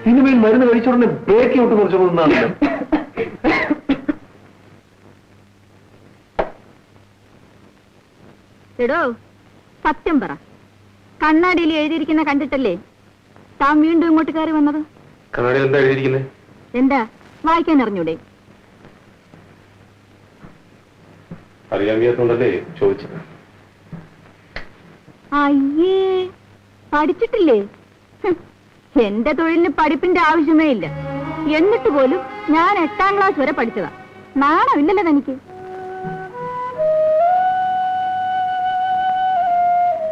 സിനിമയിൽ മരുന്ന് കഴിച്ചോടനെ break out കുറച്ചോന്നാണല്ലോ. എടോ, സത്യം പറ, കണ്ണാടിയിൽ എഴുതിയിരിക്കുന്ന കണ്ടിട്ടല്ലേ താൻ വീണ്ടും ഇങ്ങോട്ട് കയറി വന്നത്? കണ്ണാടിയിൽ എന്താ എഴുതിയിരിക്കുന്നത്? എന്താ വായിക്കാൻ അറിഞ്ഞൂടെ? അറിയാൻ വയ്യാത്തോണ്ടല്ലേ ചോദിച്ചത്. അയ്യേ, പഠിച്ചിട്ടില്ലേ? എന്റെ തൊഴിലിന് പഠിപ്പിന്റെ ആവശ്യമേ ഇല്ല. എന്നിട്ട് പോലും ഞാൻ 8ാം ക്ലാസ് വരെ പഠിച്ചതാ. നാണമില്ലല്ലോ തനിക്ക്?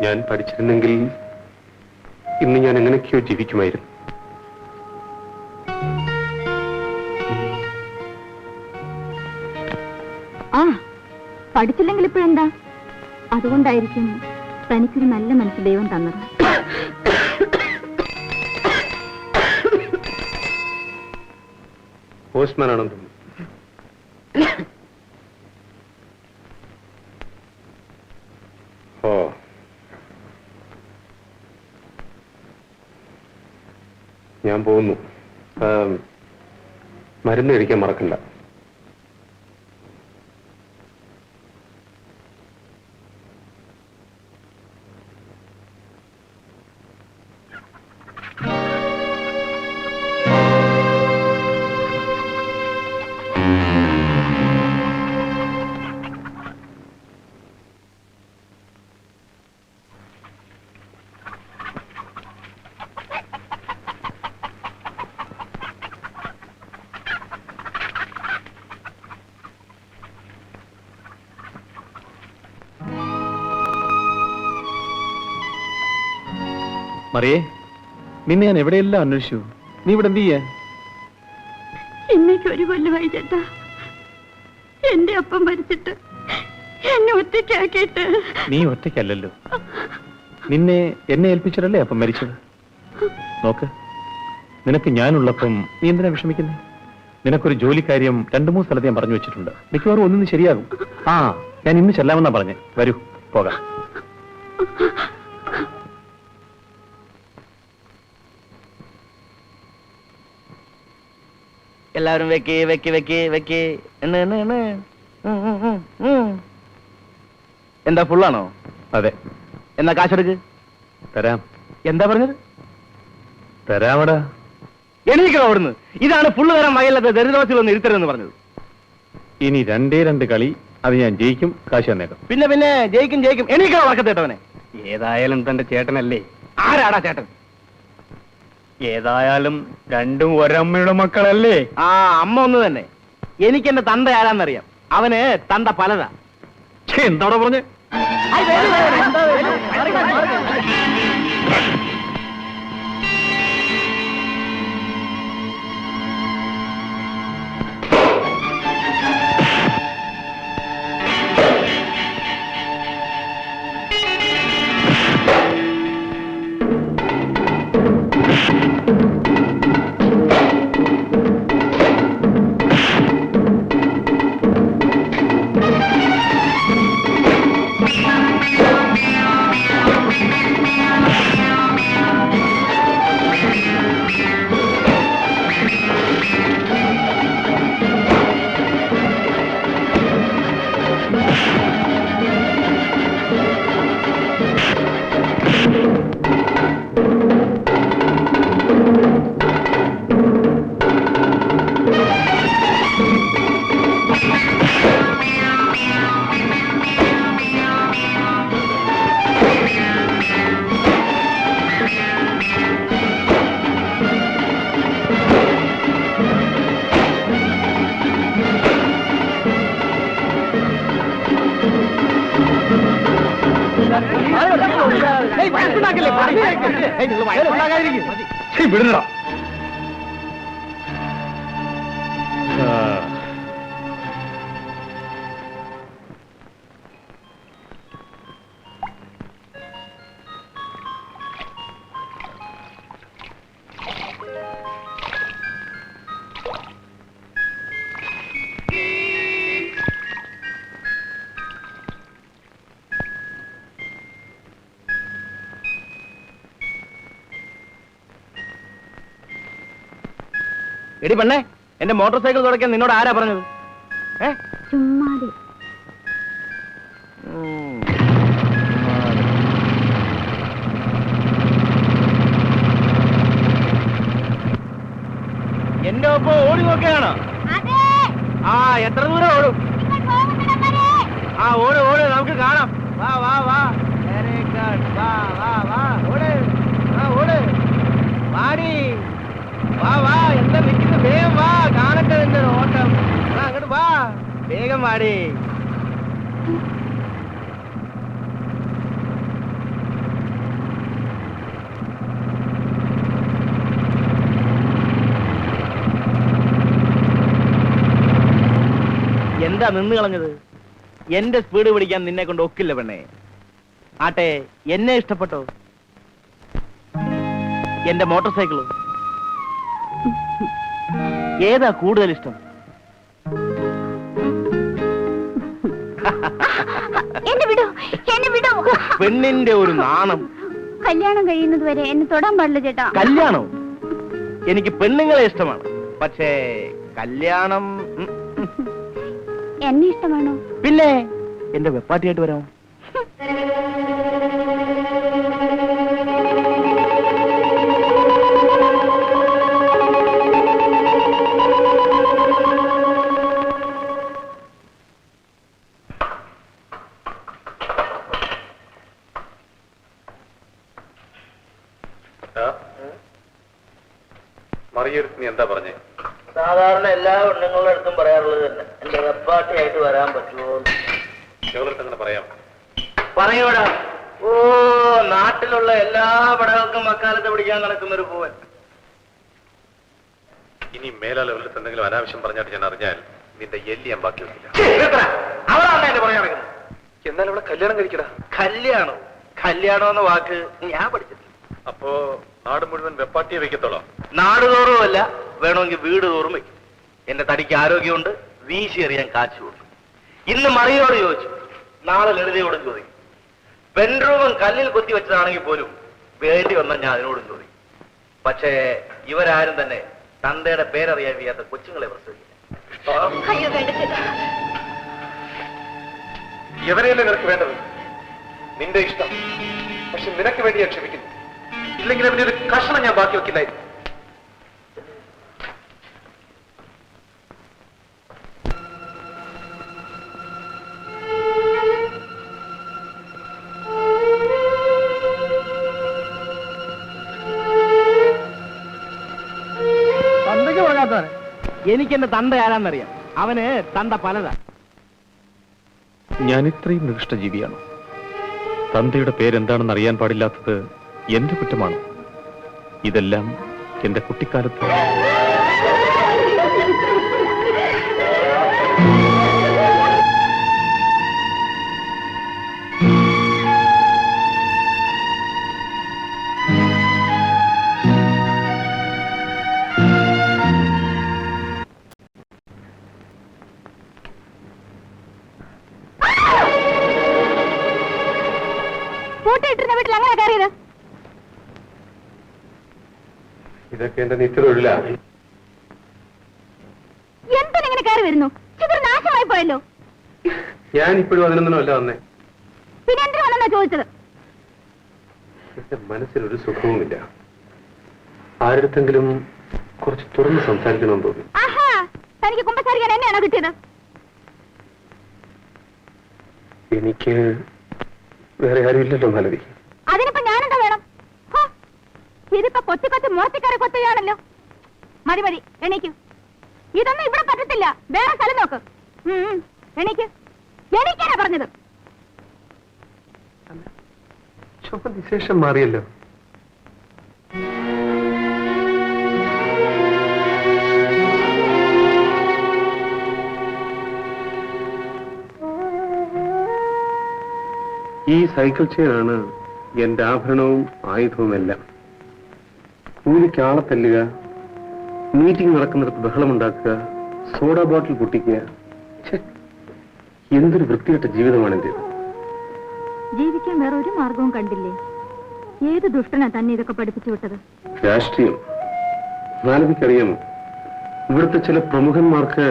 ഞാൻ പഠിച്ചിരുന്നെങ്കിൽ ഇന്ന് ഞാൻ എങ്ങനെയൊക്കെയോ ജീവിക്കുമായിരുന്നു. ആ, പഠിച്ചില്ലെങ്കിൽ ഇപ്പോഴെന്താ? അതുകൊണ്ടായിരിക്കും തനിക്കൊരു നല്ല മനസ്സ് ദൈവം തന്നത്. പോസ്റ്റ്മാൻ ആണെന്ന് തോന്നുന്നു. ഓ, ഞാൻ പോകുന്നു. മരുന്ന് കഴിക്കാൻ മറക്കണ്ട. മറിയേ, നിന്നെ ഞാൻ എവിടെയെല്ലാം അന്വേഷിച്ചു. നീ ഇവിടെ എന്ത് ചെയ്യാ? ഇന്നേക്ക് 1 കൊല്ലമായി ചേട്ടാ. എന്റെ അപ്പം മരിച്ചിട്ട് എന്നെ ഒറ്റയ്ക്കാക്കിയിട്ട്. നീ ഒറ്റയ്ക്കല്ലല്ലോ, നിന്നെ എന്നെ ഏൽപ്പിച്ചിട്ടല്ലേ അപ്പം മരിച്ചത്. നോക്ക്, നിനക്ക് ഞാനുള്ളപ്പം നീ എന്തിനാ വിഷമിക്കുന്നേ? നിനക്കൊരു ജോലിക്കാര്യം 2-3 സ്ഥലത്ത് ഞാൻ പറഞ്ഞു വെച്ചിട്ടുണ്ട്. മിക്കവാറും ഒന്നിന് ശരിയാകും. ആ, ഞാൻ ഇന്ന് ചെല്ലാമെന്നാ പറഞ്ഞേ. വരൂ, പോകാം. എല്ലാവരും വെക്കി വെക്കി വെക്കി വെക്കി. എന്താ, ഫുള്ളാണോ? അതെ. എന്നാ കാശെടുക്ക്. തരാം. എന്താ പറഞ്ഞത്? തരാമടാ. എണീക്കണോ അവിടുന്ന്? ഇതാണ് ഫുള്ള് തരാൻ വകയില്ലാത്ത ദരിദ്രവാസികളൊന്നും ഇരുത്തരുതെന്ന് പറഞ്ഞത്. ഇനി 2 കളി, അത് ഞാൻ ജയിക്കും, കാശ് തന്നേക്കാം. പിന്നെ ജയിക്കും ജയിക്കും. എണീക്കണോ ഉറക്കത്തേട്ടവനെ? ഏതായാലും തന്റെ ചേട്ടനല്ലേ. ആരാടാ ചേട്ടൻ? ഏതായാലും 2 ഒരമ്മയുടെ മക്കളല്ലേ. ആ, അമ്മ ഒന്ന് തന്നെ. എനിക്ക് എന്റെ തന്ത ആരാന്നറിയാം. അവന് തന്ത പലതാ. എന്താണോ പറഞ്ഞേ? വിടുന്നടാ. എടി പെണ്ണേ, എന്റെ മോട്ടോർ സൈക്കിൾ തുടക്കാൻ നിന്നോട് ആരാ പറഞ്ഞത്? ചുമ്മാതെ. എന്റെ ഒപ്പം ഓടി നോക്കുകയാണോ? ആ, എത്ര ദൂരം ഓടും? ആ, ഓട് ഓട്, നമുക്ക് കാണാം. വാ വാ വാ, വെരി ഗുഡ്. വാ വാ വാ, ഓട്. ആ, ഓട്. വാടി, വാ വാ. എന്താ നിൽക്കുന്നത്? വേഗം വാ, കാണട്ടെ നിന്റെ ഓട്ടം. ആ, അങ്ങോട്ട് വാ, വേഗം വാടി. എന്താ നിന്ന് കളഞ്ഞത്? എന്റെ സ്പീഡ് പിടിക്കാൻ നിന്നെ കൊണ്ട് ഒക്കില്ല പെണ്ണേ. ആട്ടെ, എന്നെ ഇഷ്ടപ്പെട്ടോ? എന്റെ മോട്ടോർ സൈക്കിളോ? ഏതാ കൂടുതൽ ഇഷ്ടം? പെണ്ണിന്റെ ഒരു നാണം. കല്യാണം കഴിയുന്നത് വരെ എന്നെ തൊടാൻ പാടില്ല ചേട്ടാ. കല്യാണം? എനിക്ക് പെണ്ണുങ്ങളെ ഇഷ്ടമാണ്, പക്ഷേ കല്യാണം എന്നെ ഇഷ്ടമാണോ? പിന്നെ എന്റെ വെപ്പാട്ടിയായിട്ട് വരാമോ? മറിയെടുത്ത് നീ എന്താ പറഞ്ഞേ? സാധാരണ എല്ലാ പെണ്ണുങ്ങളുടെ അടുത്തും പറയാറുള്ളത് തന്നെ, എന്റെ വെപ്പാട്ടിയായിട്ട് വരാൻ പറ്റുമോ? ഞങ്ങളടുത്ത് അങ്ങനെ പറയാം. പറയൂടാ. ഓ, നാട്ടിലുള്ള എല്ലാ പടകൾക്കും അക്കാലത്ത് പിടിക്കാൻ നടക്കുന്നൊരു പൂവൻ. ഇനി മേലാൽ അവരുടെ എന്തെങ്കിലും അനാവശ്യം പറഞ്ഞായിട്ട് ഞാൻ അറിഞ്ഞാൽ നിന്റെ എല്ലി ഞാൻ ബാക്കി വെക്കില്ല. അവളാണ് എന്നെ പറയാൻ നടക്കുന്നത്. എന്നാൽ അവിടെ കല്യാണം കഴിക്കടാ. കല്യാണം? കല്യാണം എന്ന വാക്ക് ഞാൻ പഠിച്ചിട്ടില്ല. അപ്പോ നാട് മുഴുവൻ വെപ്പാട്ടിയെ വെക്കത്തോളാം? നാടുതോറും അല്ല, വേണമെങ്കിൽ വീട് തോറും വെക്കും. എന്റെ തടിക്ക് ആരോഗ്യമുണ്ട്, വീശി എറിയാൻ കാച്ചുകൊണ്ട്. ഇന്ന് മറിയോട് ചോദിച്ചു, നാളെ ലളിതയോടും ചോദിക്കും. ബെഡ്റൂമും കല്ലിൽ കൊത്തി വെച്ചതാണെങ്കിൽ പോലും വേണ്ടി വന്നാൽ ഞാൻ അതിനോടും ചോദിക്കും. പക്ഷേ ഇവരാരും തന്നെ തന്തയുടെ പേരറിയാൻ വയ്യാത്ത കൊച്ചുങ്ങളെ പ്രസവിക്കില്ല. ഇവരെയല്ലേ നിനക്ക് വേണ്ടത്? നിന്റെ ഇഷ്ടം. പക്ഷെ നിനക്ക് വേണ്ടി ഞാൻ ക്ഷമിക്കുന്നു. ഇല്ലെങ്കിൽ അവന്റെ ഒരു കഷണം ഞാൻ ബാക്കി വെക്കില്ലായിരുന്നു. തന്തയ്ക്ക് പറയാത്തവനെ. എനിക്ക് എന്റെ തന്ത ആരാന്നറിയാം. അവന് തന്ത പലതാ. ഞാൻ ഇത്രയും നികൃഷ്ടജീവിയാണോ? തന്തയുടെ പേരെന്താണെന്ന് അറിയാൻ പാടില്ലാത്തത് എന്റെ കുറ്റമാണോ? ഇതെല്ലാം എന്റെ കുട്ടിക്കാലത്ത്. പൂട്ടിയിട്ടിരുന്ന വീട്ടിൽ അങ്ങനെ കയറിയത്? ഇതൊക്കെ എന്റെ നിത്യതൊഴിലാ. എന്തിനിങ്ങനെ കയറി വരുന്നു? ചിത്ര നാശമായി പോയല്ലോ. ഞാൻ ഇപ്പോഴും അതിനൊന്നും അല്ല വന്നേ. പിന്നെ എന്തിനു വന്നെന്നാ ചോദിച്ചത്? എന്റെ മനസ്സിലൊരു സുഖവുമില്ല. ആരുടെങ്കിലും കുറച്ച് തുറന്ന് സംസാരിക്കണമെന്ന് തോന്നി. ആഹാ, തനിക്ക് കുമ്പസാരിക്കാൻ എന്നെയാണോ കിട്ടിയത്? എനിക്ക് വേറെ ആരുമില്ലല്ലോ നല്ലതി. അതിനിപ്പോ ഞാനെന്താ വേണം? ഇതിപ്പോ കൊത്തി കൊത്തി മുറത്തിക്കറി കൊത്തുകയാണല്ലോ. മതി മതി, എണീക്കൂ. ഇതൊന്നും ഇവിടെ പറ്റത്തില്ല. വേറെ സ്ഥലം നോക്ക്. എണീക്ക്. എണീക്കാനാ പറഞ്ഞത്. വിശേഷം മാറിയല്ലോ. ഈ സൈക്കിൾ ചെയിനാണ് എന്റെ ആഭരണവും ആയുധവുമെല്ലാം. കൂലിക്ക് ആളെ തല്ലുക, മീറ്റിംഗ് നടക്കുന്നിടത്ത് ബഹളമുണ്ടാക്കുക, സോഡ ബോട്ടിൽ പൊട്ടിക്കുക. എന്തൊരു വൃത്തികെട്ട ജീവിതമാണ് എന്റേത്. ജീവിക്കാൻ വേറെ ഒരു മാർഗവും കണ്ടില്ലേ? ഏത് ദുഷ്ടനാ തന്നെ ഇതൊക്കെ പഠിപ്പിച്ചു വിട്ടത്? രാഷ്ട്രീയം മാലതിക്കറിയാമോ? ഇവിടുത്തെ ചില പ്രമുഖന്മാർക്ക്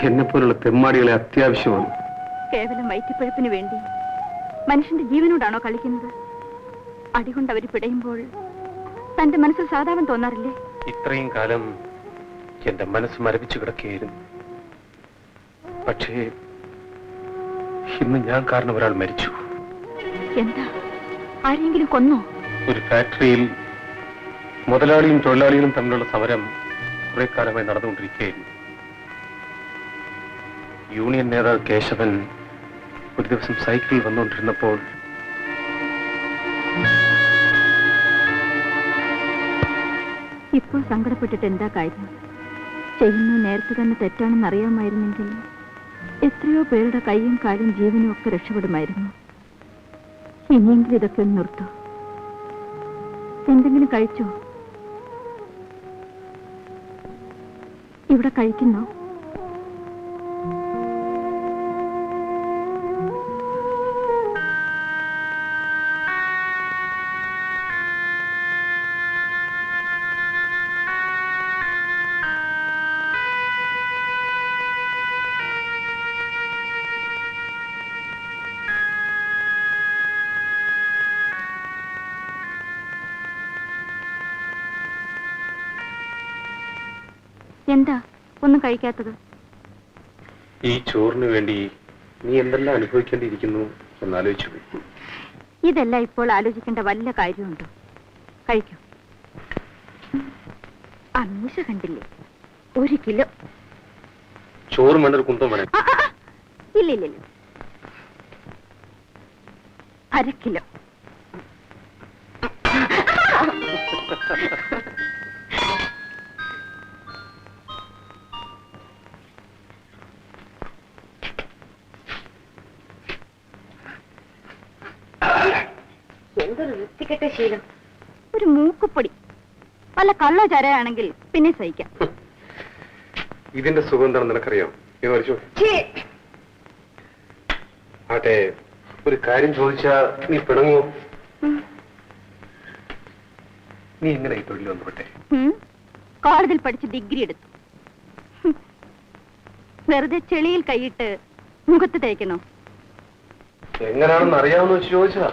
എന്നെ പോലുള്ള തെമ്മാടികളെ അത്യാവശ്യമാണ്. കേവലം വയറ്റിപ്പഴുപ്പിന് വേണ്ടി മനുഷ്യന്റെ ജീവനോടാണോ കളിക്കുന്നത്? അടികൊണ്ട് അവർ പിടയുമ്പോൾ തന്റെ മനസ്സിൽ സാധാരണ തോന്നാറില്ലേ? ഇത്രയും കാലം എന്റെ മനസ്സ് മരവിച്ചു കിടക്കുകയായിരുന്നു. പക്ഷേ ഇന്ന് ഞാൻ കാരണം ഒരാൾ മരിച്ചു. എന്താ, ആരെങ്കിലും കൊന്നോ? ഒരു ഫാക്ടറിയിൽ മുതലാളിയും തൊഴിലാളികളും തമ്മിലുള്ള സമരം കുറെ കാലമായി നടന്നുകൊണ്ടിരിക്കുകയായിരുന്നു. യൂണിയൻ നേതാവ് കേശവൻ ഒരു ദിവസം സൈക്കിളിൽ വന്നുകൊണ്ടിരുന്നപ്പോൾ ഇപ്പോൾ സങ്കടപ്പെട്ടിട്ട് എന്താ കാര്യം? ചെയ്യുന്നത് നേരത്തെ തന്നെ തെറ്റാണെന്ന് അറിയാമായിരുന്നെങ്കിൽ എത്രയോ പേരുടെ കൈയും കാലും ജീവനും ഒക്കെ രക്ഷപ്പെടുമായിരുന്നു. ഇനിയെങ്കിലും ഇതൊക്കെ ഒന്ന് നിർത്തൂ. എന്തെങ്കിലും കഴിച്ചോ? ഇവിടെ കഴിക്കുന്നോ? എന്താ ഒന്നും കഴിക്കാത്തത്? ഈ ചോറിന് വേണ്ടി നീ എന്തെല്ലാം അനുഭവിക്കേണ്ടിയിരിക്കുന്നു എന്നാലോചിച്ചു. ഇതെല്ലാം ഇപ്പോൾ ആലോചിക്കേണ്ട വല്ല കാര്യമുണ്ടോ? കഴിക്കൂ. അമീഷ കണ്ടില്ലേ, 1 കിലോ. ചോറ് വേണ്ടൊരു കുന്തം വേണം. ഇല്ല, 1/2 കിലോ. എന്തൊരു വൃത്തികെട്ട ശീലം. ഒരു മൂക്കുപ്പൊടി വല്ല കള്ളോ ചരയാണെങ്കിൽ പിന്നെ സഹിക്കാം. ഇതിന്റെ സുഗന്ധം നിനക്കറിയാം. ആട്ടെ, ഒരു കാര്യം ചോദിച്ചാ നീ പിണങ്ങുമോ? നീ എങ്ങനെ ഈ തൊഴിൽ വന്നുപെട്ടെ? കോളേജിൽ പഠിച്ച് ഡിഗ്രി എടുത്തു. വെറുതെ ചെളിയിൽ കൈയിട്ട് മുഖത്ത് തേക്കണോ? എങ്ങനെയാണെന്ന് അറിയാമെന്ന് വെച്ച് ചോദിച്ചാ.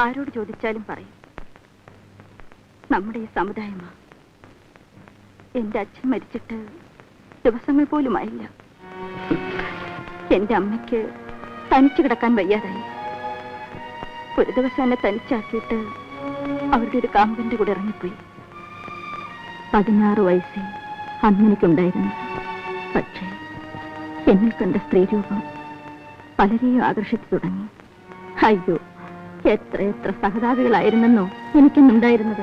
ആരോട് ചോദിച്ചാലും പറയും നമ്മുടെ ഈ സമുദായമാ. എന്റെ അച്ഛൻ മരിച്ചിട്ട് ദിവസങ്ങൾ പോലും ആയില്ല. എന്റെ അമ്മയ്ക്ക് തനിച്ചു കിടക്കാൻ വയ്യാതായി. ഒരു ദിവസം എന്നെ തനിച്ചാക്കിയിട്ട് അവരുടെ ഒരു കാമുകന്റെ കൂടെ ഇറങ്ങിപ്പോയി. 16 വയസ്സേ അന്നെനിക്കുണ്ടായിരുന്നു. പക്ഷേ എന്നിൽ കണ്ട സ്ത്രീരൂപം പലരെയും ആകർഷിച്ചു തുടങ്ങി. അയ്യോ, എത്ര സഹതാപികളായിരുന്നെന്നോ എനിക്കിന്നുണ്ടായിരുന്നത്.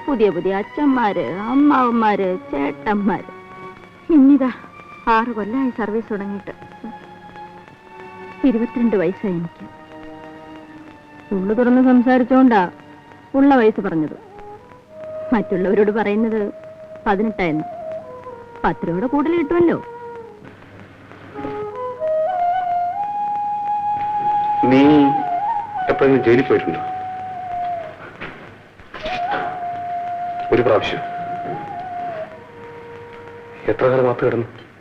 പുതിയ അച്ഛന്മാര്, അമ്മാവന്മാര്, ചേട്ടന്മാര്. ഇന്നിതാ 6 കൊല്ലമായി സർവീസ് തുടങ്ങിയിട്ട്. 22 വയസ്സായി എനിക്ക്. ഉള്ളു തുറന്ന് സംസാരിച്ചോണ്ടാ ഉള്ള വയസ്സ് പറഞ്ഞത്. മറ്റുള്ളവരോട് പറയുന്നത് 18 10 രൂപയുടെ കൂടുതൽ കിട്ടുമല്ലോ. നീ എപ്പോഴെങ്കിലും ജയിലിൽ പോയിട്ടുണ്ടോ? ഒരു പ്രാവശ്യം. എത്ര കാലം മാത്രം കിടന്നു?